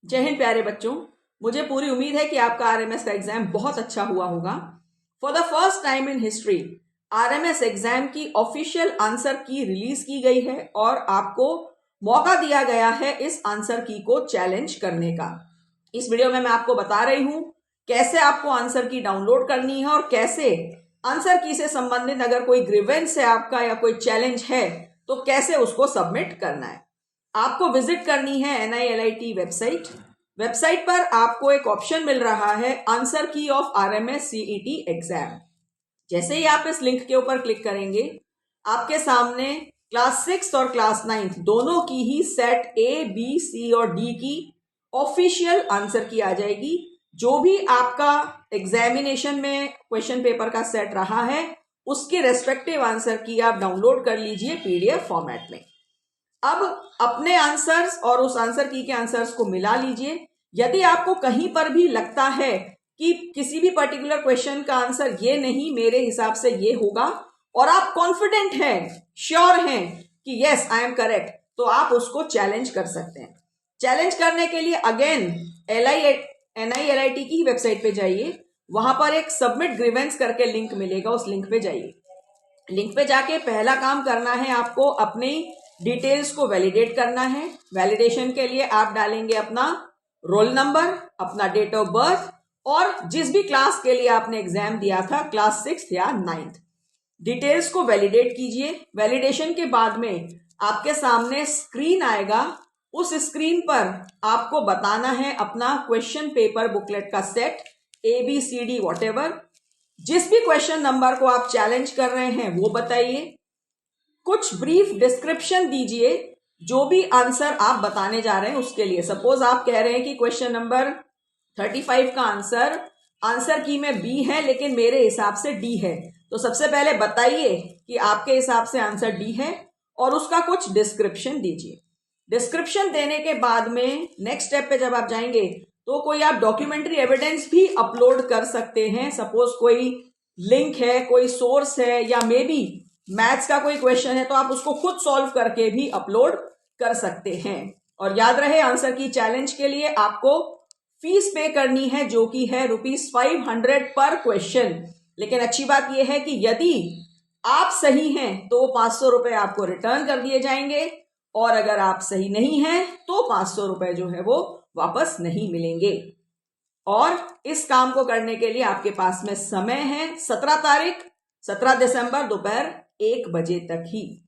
जय हिंद प्यारे बच्चों। मुझे पूरी उम्मीद है कि आपका आरएमएस का एग्जाम बहुत अच्छा हुआ होगा। For the first time in history RMS exam की ऑफिशियल आंसर की रिलीज की गई है और आपको मौका दिया गया है इस आंसर की को चैलेंज करने का। इस वीडियो में मैं आपको बता रही हूं कैसे आपको आंसर की डाउनलोड करनी है और कैसे आंसर की से संबंधित अगर कोई ग्रीवेंस है आपका या कोई चैलेंज है तो कैसे उसको सबमिट करना है। आपको विजिट करनी है NILIT वेबसाइट पर आपको एक ऑप्शन मिल रहा है आंसर की ऑफ RMS CET एग्जाम। जैसे ही आप इस लिंक के ऊपर क्लिक करेंगे आपके सामने क्लास 6 और क्लास 9 दोनों की ही सेट A, B, C और D की ऑफिशियल आंसर की आ जाएगी। जो भी आपका एग्जामिनेशन में क्वेश्चन पेपर का सेट रहा है उसके रेस्पेक्टिव आंसर की आप डाउनलोड कर लीजिए PDF फॉर्मेट में। अब अपने आंसर्स और उस आंसर की के आंसर्स को मिला लीजिए। यदि आपको कहीं पर भी लगता है कि किसी भी पर्टिकुलर क्वेश्चन का आंसर ये नहीं, मेरे हिसाब से ये होगा और आप कॉन्फिडेंट हैं, श्योर हैं कि यस आई एम करेक्ट, तो आप उसको चैलेंज कर सकते हैं। चैलेंज करने के लिए अगेन NILIT की वेबसाइट पे जाइए, वहां पर एक सबमिट ग्रीवेंस करके लिंक मिलेगा, उस लिंक पे जाइए। लिंक पे जाके पहला काम करना है आपको अपनी डिटेल्स को वैलिडेट करना है। वैलिडेशन के लिए आप डालेंगे अपना रोल नंबर, अपना डेट ऑफ बर्थ और जिस भी क्लास के लिए आपने एग्जाम दिया था, क्लास 6 या 9th, डिटेल्स को वैलिडेट कीजिए। वैलिडेशन के बाद में आपके सामने स्क्रीन आएगा, उस स्क्रीन पर आपको बताना है अपना क्वेश्चन पेपर बुकलेट का सेट ABCD वॉटेवर। जिस भी क्वेश्चन नंबर को आप चैलेंज कर रहे हैं वो बताइए, कुछ ब्रीफ डिस्क्रिप्शन दीजिए जो भी आंसर आप बताने जा रहे हैं उसके लिए। सपोज आप कह रहे हैं कि क्वेश्चन नंबर 35 का आंसर की में B है लेकिन मेरे हिसाब से D है, तो सबसे पहले बताइए कि आपके हिसाब से आंसर D है और उसका कुछ डिस्क्रिप्शन दीजिए। डिस्क्रिप्शन देने के बाद में नेक्स्ट स्टेप पे जब आप जाएंगे तो कोई आप डॉक्यूमेंट्री एविडेंस भी अपलोड कर सकते हैं। सपोज कोई लिंक है, कोई सोर्स है या मे बी मैथ्स का कोई क्वेश्चन है तो आप उसको खुद सॉल्व करके भी अपलोड कर सकते हैं। और याद रहे आंसर की चैलेंज के लिए आपको फीस पे करनी है जो कि है ₹500 पर क्वेश्चन। लेकिन अच्छी बात यह है कि यदि आप सही हैं तो ₹500 आपको रिटर्न कर दिए जाएंगे और अगर आप सही नहीं हैं तो ₹500 जो है वो वापस नहीं मिलेंगे। और इस काम को करने के लिए आपके पास में समय है 17 दिसंबर दोपहर 1 बजे तक ही।